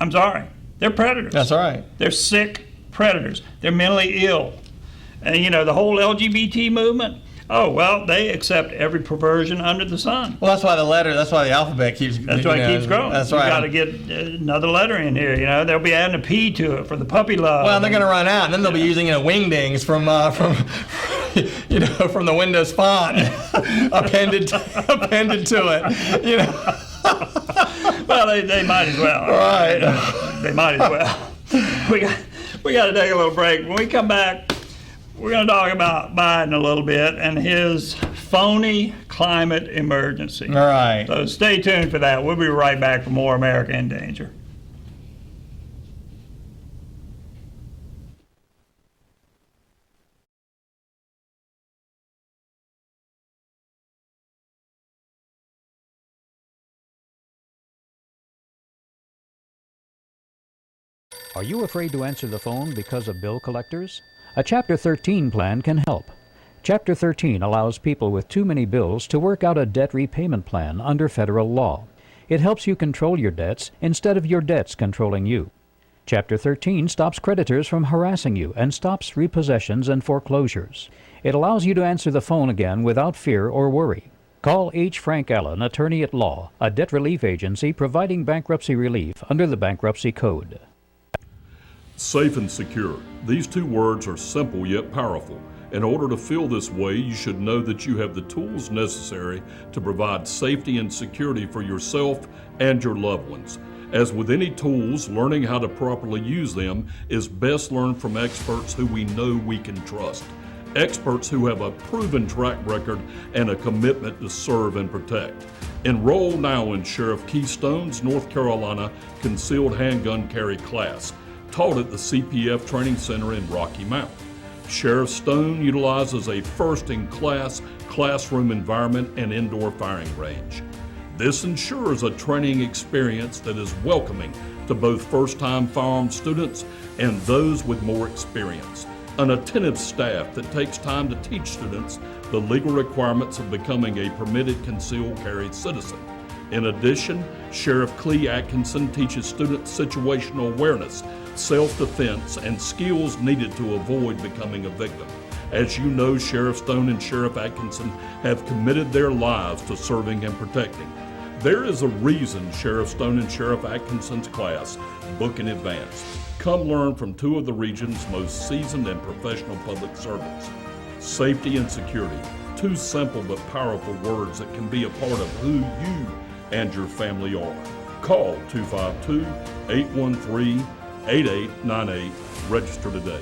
I'm sorry. They're predators. That's right. They're sick predators. They're mentally ill. And the whole LGBT movement, oh, well, they accept every perversion under the sun. Well, that's why the alphabet keeps. That's why it keeps growing. That's You've right. got to get another letter in here. They'll be adding a P to it for the puppy love. Well, they're going to run out, and then they'll be using wingdings from from the Windows font appended to it. Well, they might as well. Right. They might as well. We got to take a little break. When we come back, we're going to talk about Biden a little bit and his phony climate emergency. All right. So stay tuned for that. We'll be right back for more America in Danger. Are you afraid to answer the phone because of bill collectors? A Chapter 13 plan can help. Chapter 13 allows people with too many bills to work out a debt repayment plan under federal law. It helps you control your debts instead of your debts controlling you. Chapter 13 stops creditors from harassing you and stops repossessions and foreclosures. It allows you to answer the phone again without fear or worry. Call H. Frank Allen, Attorney at Law, a debt relief agency providing bankruptcy relief under the Bankruptcy Code. Safe and secure. These two words are simple yet powerful. In order to feel this way, you should know that you have the tools necessary to provide safety and security for yourself and your loved ones. As with any tools, learning how to properly use them is best learned from experts who we know we can trust. Experts who have a proven track record and a commitment to serve and protect. Enroll now in Sheriff Keystone's North Carolina Concealed Handgun Carry class, taught at the CPF Training Center in Rocky Mount. Sheriff Stone utilizes a first-in-class classroom environment and indoor firing range. This ensures a training experience that is welcoming to both first-time firearms students and those with more experience. An attentive staff that takes time to teach students the legal requirements of becoming a permitted concealed carry citizen. In addition, Sheriff Clee Atkinson teaches students situational awareness, self-defense, and skills needed to avoid becoming a victim. As you know, Sheriff Stone and Sheriff Atkinson have committed their lives to serving and protecting. There is a reason Sheriff Stone and Sheriff Atkinson's class book in advance. Come learn from two of the region's most seasoned and professional public servants. Safety and security, two simple but powerful words that can be a part of who you and your family are. Call 252-813-8898. Register today.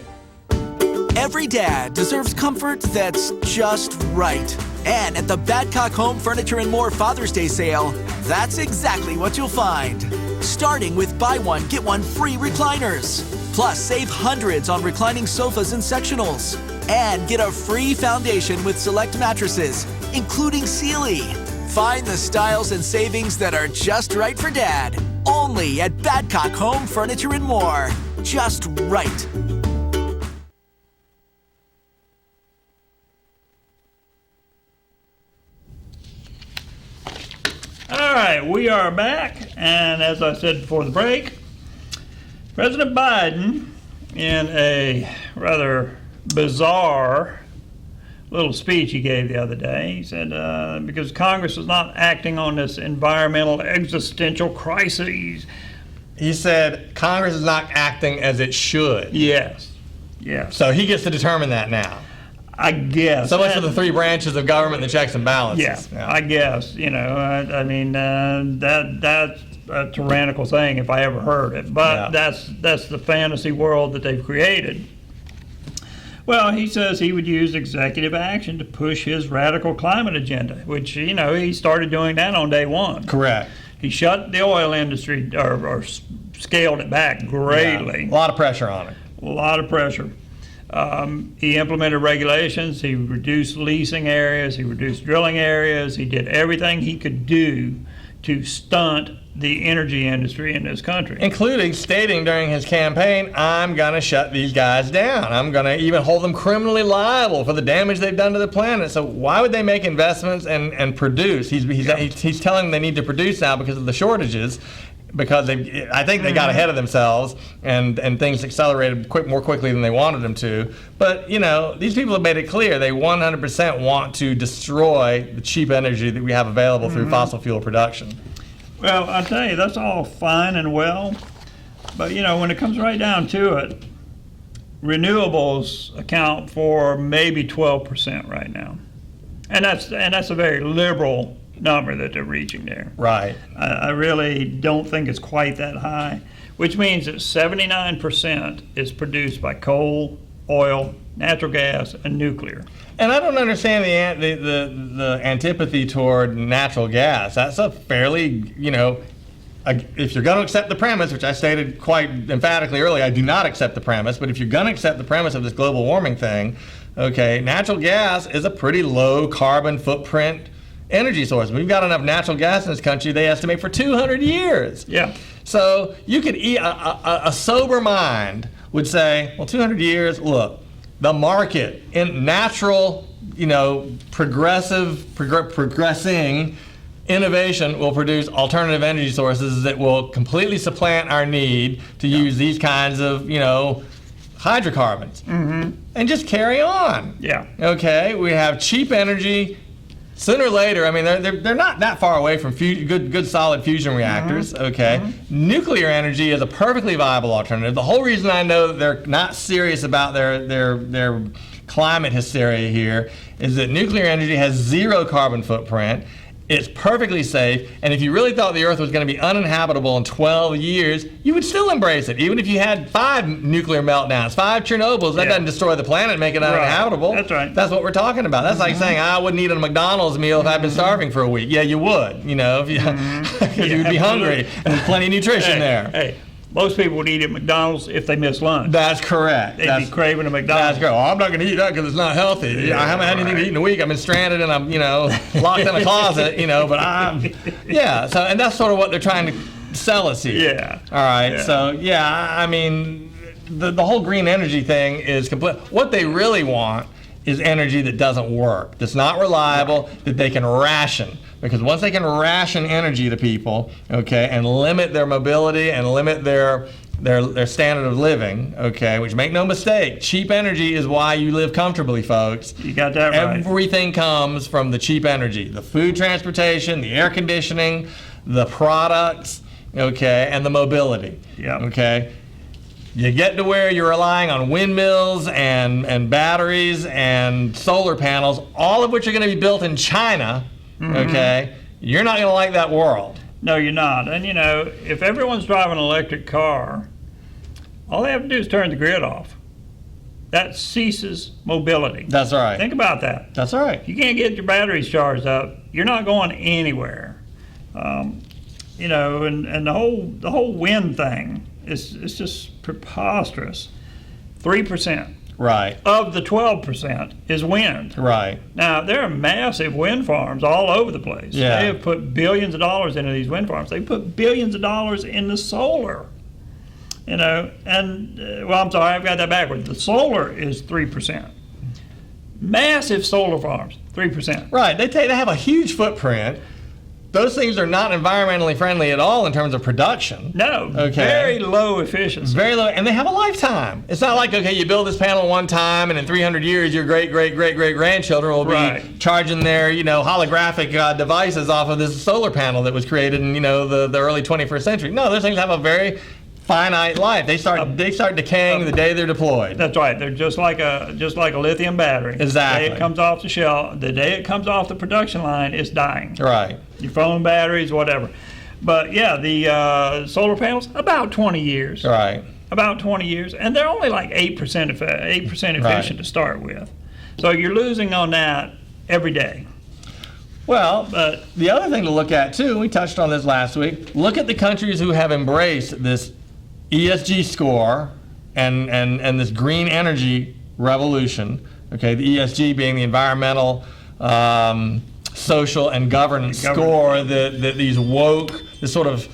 Every dad deserves comfort that's just right. And at the Badcock Home Furniture and More Father's Day sale, that's exactly what you'll find. Starting with buy one, get one free recliners. Plus, save hundreds on reclining sofas and sectionals. And get a free foundation with select mattresses, including Sealy. Find the styles and savings that are just right for Dad. Only at Badcock Home Furniture and More. Just right. All right, we are back, and as I said before the break, President Biden, in a rather bizarre little speech he gave the other day, he said, because Congress is not acting on this environmental existential crisis. He said Congress is not acting as it should. Yes. So he gets to determine that now. I guess. So much for the three branches of government, the checks and balances. Yeah. I guess. I mean, that's a tyrannical thing if I ever heard it. But that's the fantasy world that they've created. Well, he says he would use executive action to push his radical climate agenda, which, he started doing that on day one. Correct. He shut the oil industry or scaled it back greatly. Yeah. A lot of pressure on it. A lot of pressure. He implemented regulations. He reduced leasing areas. He reduced drilling areas. He did everything he could do to stunt the energy industry in this country. Including stating during his campaign, I'm going to shut these guys down. I'm going to even hold them criminally liable for the damage they've done to the planet. So why would they make investments and produce? He's telling them they need to produce now because of the shortages. Because I think they got ahead of themselves and things accelerated more quickly than they wanted them to. But, these people have made it clear they 100% want to destroy the cheap energy that we have available through fossil fuel production. Well, I'll tell you, that's all fine and well. But, when it comes right down to it, renewables account for maybe 12% right now. And that's a very liberal number that they're reaching there. Right. I really don't think it's quite that high, which means that 79% is produced by coal, oil, natural gas, and nuclear. And I don't understand the antipathy toward natural gas. That's a fairly, if you're going to accept the premise, which I stated quite emphatically earlier, I do not accept the premise, but if you're going to accept the premise of this global warming thing, okay, natural gas is a pretty low carbon footprint energy source. We've got enough natural gas in this country, they estimate, for 200 years. Yeah. So you could a sober mind would say, well, 200 years, look, the market in natural, progressing innovation will produce alternative energy sources that will completely supplant our need to use these kinds of, hydrocarbons. And just carry on. Yeah. Okay, we have cheap energy. Sooner or later, I mean, they're not that far away from good solid fusion reactors. Okay, nuclear energy is a perfectly viable alternative. The whole reason I know that they're not serious about their climate hysteria here is that nuclear energy has zero carbon footprint. It's perfectly safe, and if you really thought the Earth was going to be uninhabitable in 12 years, you would still embrace it. Even if you had 5 nuclear meltdowns, 5 Chernobyls, that doesn't destroy the planet and make it uninhabitable. That's right. That's what we're talking about. That's like saying, I wouldn't eat a McDonald's meal if I'd been starving for a week. Yeah, you would, if you, because you would be hungry, and there's plenty of nutrition there. Hey, most people would eat at McDonald's if they miss lunch. That's correct. They'd be craving a McDonald's. That's correct. Oh, I'm not going to eat that because it's not healthy. I haven't had anything to eat in a week. I've been stranded and I'm, locked in a closet, but so, and that's sort of what they're trying to sell us here. Yeah. All right. Yeah. So, I mean, the whole green energy thing is complete. What they really want is energy that doesn't work, that's not reliable, that they can ration. Because once they can ration energy to people, okay, and limit their mobility and limit their standard of living, okay, which make no mistake, cheap energy is why you live comfortably, folks. You got that right. Everything comes from the cheap energy. The food transportation, the air conditioning, the products, okay, and the mobility. Yeah. Okay. You get to where you're relying on windmills and batteries and solar panels, all of which are going to be built in China, okay? You're not going to like that world. No, you're not. And if everyone's driving an electric car, all they have to do is turn the grid off. That ceases mobility. That's right. Think about that. That's right. If you can't get your batteries charged up, you're not going anywhere. And the whole wind thing is just preposterous. 3%. Right. Of the 12% is wind. Right. Now, there are massive wind farms all over the place. Yeah. They have put billions of dollars into these wind farms. They put billions of dollars into solar. I'm sorry, I've got that backwards. The solar is 3%. Massive solar farms, 3%. Right. They have a huge footprint. Those things are not environmentally friendly at all in terms of production. No, okay. Very low efficiency. Very low, and they have a lifetime. It's not like, okay, you build this panel one time, and in 300 years, your great-great-great-great-grandchildren will be charging their, holographic devices off of this solar panel that was created in, the early 21st century. No, those things have a very finite life. They start decaying the day they're deployed. That's right. They're just like a lithium battery. Exactly. The day it comes off the shelf, the day it comes off the production line, it's dying. Right. Your phone batteries, whatever. But yeah, the solar panels, about 20 years. Right. About 20 years, and they're only like 8% efficient to start with. So you're losing on that every day. Well, but the other thing to look at too, we touched on this last week. Look at the countries who have embraced this ESG score and this green energy revolution. Okay, the ESG being the environmental, social, and governance score that these woke, this sort of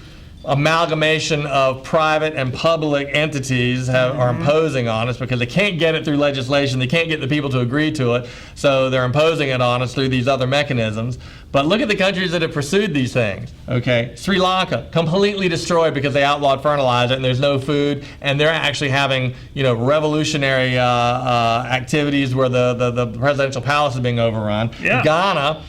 amalgamation of private and public entities are imposing on us because they can't get it through legislation, they can't get the people to agree to it, so they're imposing it on us through these other mechanisms. But look at the countries that have pursued these things. Okay, Sri Lanka, completely destroyed because they outlawed fertilizer and there's no food, and they're actually having revolutionary activities where the presidential palace is being overrun. Yeah. Ghana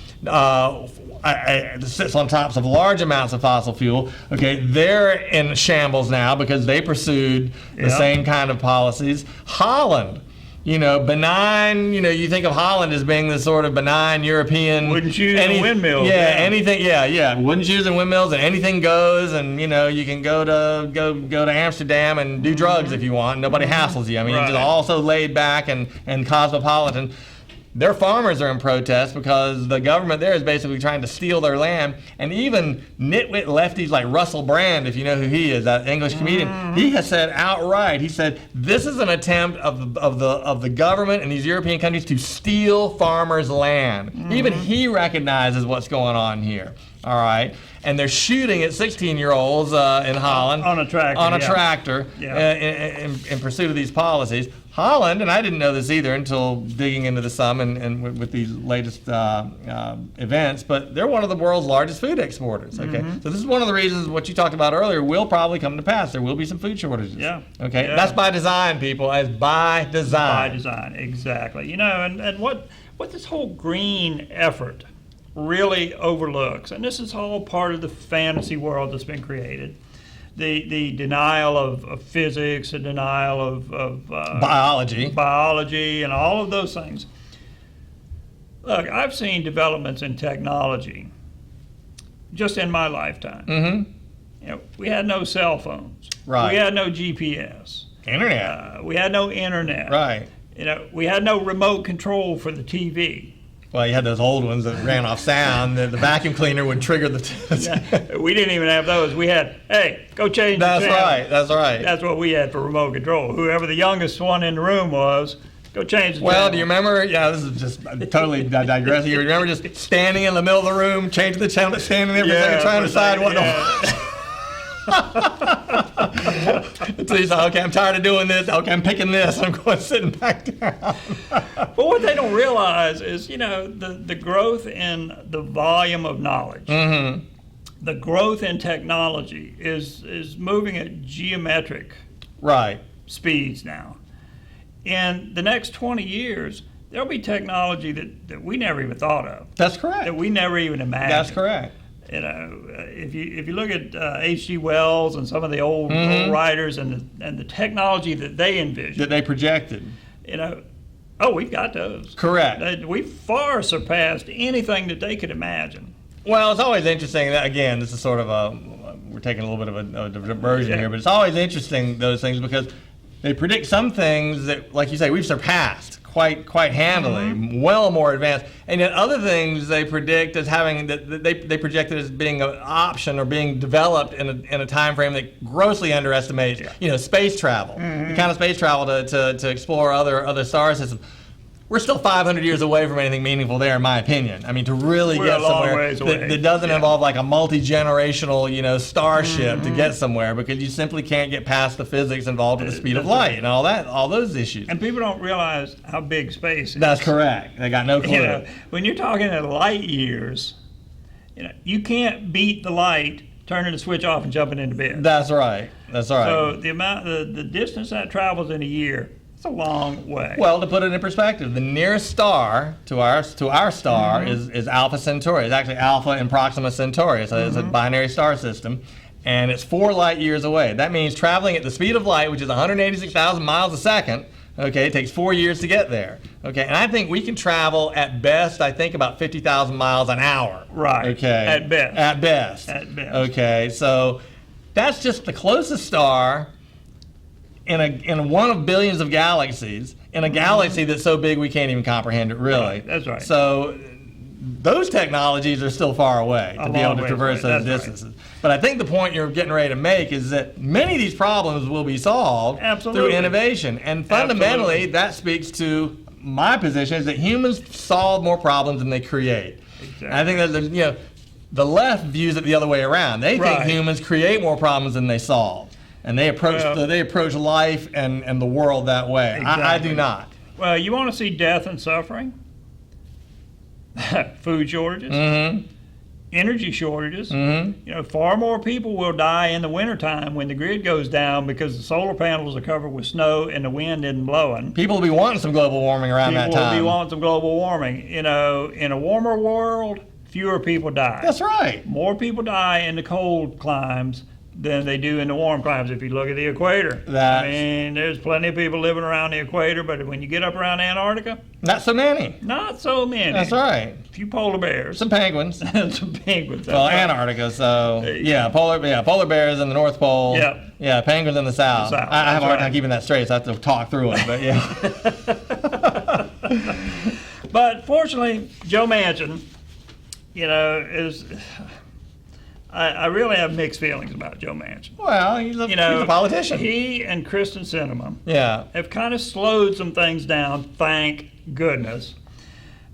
sits on tops of large amounts of fossil fuel. Okay, they're in shambles now because they pursued the same kind of policies. Holland, benign, you think of Holland as being this sort of benign European. Wooden shoes and windmills. Yeah, anything, wooden shoes and windmills and anything goes, and you can go to Amsterdam and do drugs if you want. Nobody hassles you. I mean, it's just also laid back and cosmopolitan. Their farmers are in protest because the government there is basically trying to steal their land. And even nitwit lefties like Russell Brand, if you know who he is, that English comedian, he has said outright, he said, this is an attempt of the government and these European countries to steal farmers' land. Even he recognizes what's going on here. all right, and they're shooting at 16-year-olds in Holland On a tractor, on a yeah. tractor Yeah. in pursuit of these policies. Holland, and I didn't know this either until digging into the sum and with these latest events, but they're one of the world's largest food exporters. Okay, Mm-hmm. so this is one of the reasons what you talked about earlier will probably come to pass. There will be some food shortages. Yeah. Okay, Yeah. that's by design, people. As by design. By design, exactly. You know, and what this whole green effort really overlooks, and this is all part of the fantasy world that's been created, the denial of physics, the denial of biology, and all of those things. Look, I've seen developments in technology just in my lifetime. Mm-hmm. You know, we had no cell phones. Right. We had no GPS. Internet. We had no internet. Right. You know, we had no remote control for the TV. Well, you had those old ones that ran off sound. The vacuum cleaner would trigger the. We didn't even have those. We had, hey, go change the That's channel. right. That's right. That's what we had for remote control. Whoever the youngest one in the room was, go change the Well, channel. do you remember? Yeah, this is just totally digressing. You remember just standing in the middle of the room, changing the channel, standing there for a second, trying to decide what to watch. So you say, okay, I'm tired of doing this. Okay, I'm picking this. I'm going sitting back down. But what they don't realize is, you know, the growth in the volume of knowledge, Mm-hmm. the growth in technology is moving at geometric Right. speeds now. In the next 20 years, there'll be technology that we never even thought of, That's correct. that we never even imagined. That's correct. You know, if you look at H.G. Wells and some of the old writers and the technology that they envisioned, That they projected. you know, oh, we've got those. Correct. We far surpassed anything that they could imagine. Well, it's always interesting that, again, this is sort of we're taking a little bit of a diversion Yeah. here, but it's always interesting, those things, because they predict some things that, like you say, we've surpassed quite handily, well more advanced, and yet other things they predict as having, that they projected as being an option or being developed in a time frame that grossly underestimates, you know, space travel, the kind of space travel to explore other star systems. We're still 500 years away from anything meaningful there, in my opinion. I mean, to really We're get a long somewhere ways away. that doesn't Yeah. involve like a multi-generational, you know, starship to get somewhere, because you simply can't get past the physics involved with the speed of That's light right. and all those issues. And people don't realize how big space is. That's correct. They got no clue. You know, when you're talking at light years, you know, you can't beat the light turning the switch off and jumping into bed. That's right. That's right. So the distance that travels in a year, it's a long way. Well, to put it in perspective, the nearest star to our star is Alpha Centauri. It's actually Alpha and Proxima Centauri. So it's a binary star system, and it's 4 light years away. That means traveling at the speed of light, which is 186,000 miles a second. Okay, it takes 4 years to get there. Okay, and I think we can travel at best, I think, about 50,000 miles an hour. Right. Okay. At best. At best. At best. Okay, so that's just the closest star in one of billions of galaxies, in a galaxy that's so big we can't even comprehend it, really. Right, that's right. So those technologies are still far away to be able long to ways traverse away, those that's right. distances. But I think the point you're getting ready to make is that many of these problems will be solved Absolutely. through innovation. And fundamentally, Absolutely. that speaks to my position, is that humans solve more problems than they create. Exactly. And I think that there's, you know, the left views it the other way around. They think Right. humans create more problems than they solve. And they approach life and the world that way. I do Exactly. not. Well, you want to see death and suffering? Food shortages, energy shortages. You know, far more people will die in the wintertime when the grid goes down because the solar panels are covered with snow and the wind isn't blowing. People will be wanting some global warming around that People will time. be wanting some global warming. You know, in a warmer world, fewer people die. That's right. More people die in the cold climes than they do in the warm climes. If you look at the equator, That's- I mean, there's plenty of people living around the equator, but when you get up around Antarctica, Not so many. not so many. That's right. A few polar bears, Some penguins. some penguins. Well, that's right. Antarctica, so There you yeah, polar bears in the North Pole. Yep. Yeah, penguins in the South. The South, I have a hard that's time right. keeping that straight, so I have to talk through it. But yeah. But fortunately, Joe Manchin, you know, is. I really have mixed feelings about Joe Manchin. Well, he's You know, he's a politician. He and Kristen Sinema Yeah. have kind of slowed some things down, thank goodness.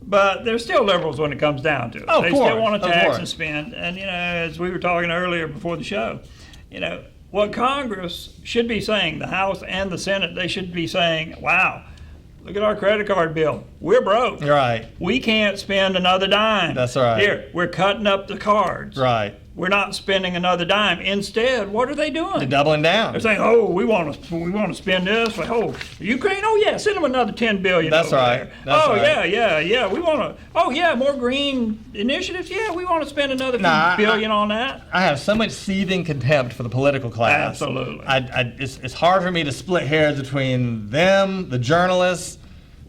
But they're still liberals when it comes down to it. Of They course, still want to of tax course. and spend. And, as we were talking earlier before the show, what Congress should be saying, the House and the Senate, they should be saying, wow, look at our credit card bill. We're broke. Right. We can't spend another dime. That's right. Here, we're cutting up the cards. Right. We're not spending another dime. Instead, what are they doing? They're doubling down. They're saying, "Oh, we want to spend this. Like, oh, Ukraine. Oh yeah, send them another $10 billion. That's over right. there. That's oh right. yeah. We want to. Oh yeah, more green initiatives. Yeah, we want to spend another few billion on that. I have so much seething contempt for the political class. Absolutely. It's hard for me to split hairs between them, the journalists,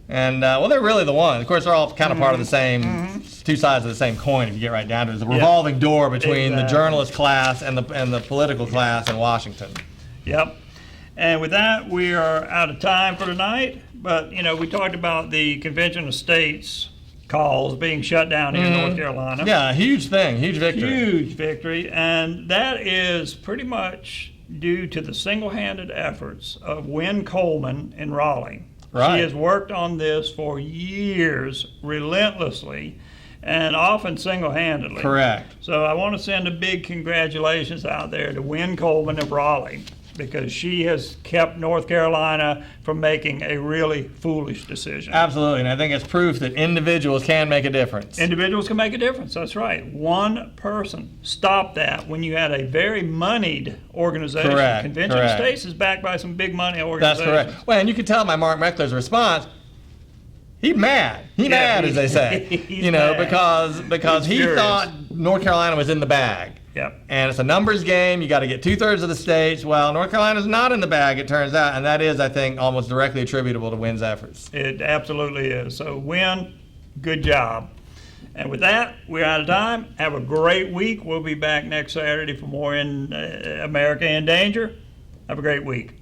and they're really the ones. Of course, they're all kind of part of the same, two sides of the same coin. If you get right down to it, it's a revolving door between the journalist class and the political class in Washington. Yep. And with that, we are out of time for tonight. But we talked about the Convention of States calls being shut down here in North Carolina. Yeah, huge thing, huge victory. Huge victory, and that is pretty much due to the single-handed efforts of Wynn Coleman in Raleigh. Right. She has worked on this for years, relentlessly, and often single-handedly. Correct. So I want to send a big congratulations out there to Wynn Coleman of Raleigh, because she has kept North Carolina from making a really foolish decision. Absolutely, and I think it's proof that individuals can make a difference. Individuals can make a difference, that's right. One person stopped that when you had a very moneyed organization. Correct, Convention correct. of States is backed by some big money That's organizations. correct. Well, and you can tell by Mark Meckler's response, he's mad. He's mad, as they say. he's mad. because He's he furious. thought North Carolina was in the bag. Yep. And it's a numbers game. You got to get 2/3 of the states. Well, North Carolina's not in the bag, it turns out, and that is, I think, almost directly attributable to Wynn's efforts. It absolutely is. So, Wynn, good job. And with that, we're out of time. Have a great week. We'll be back next Saturday for more in America in Danger. Have a great week.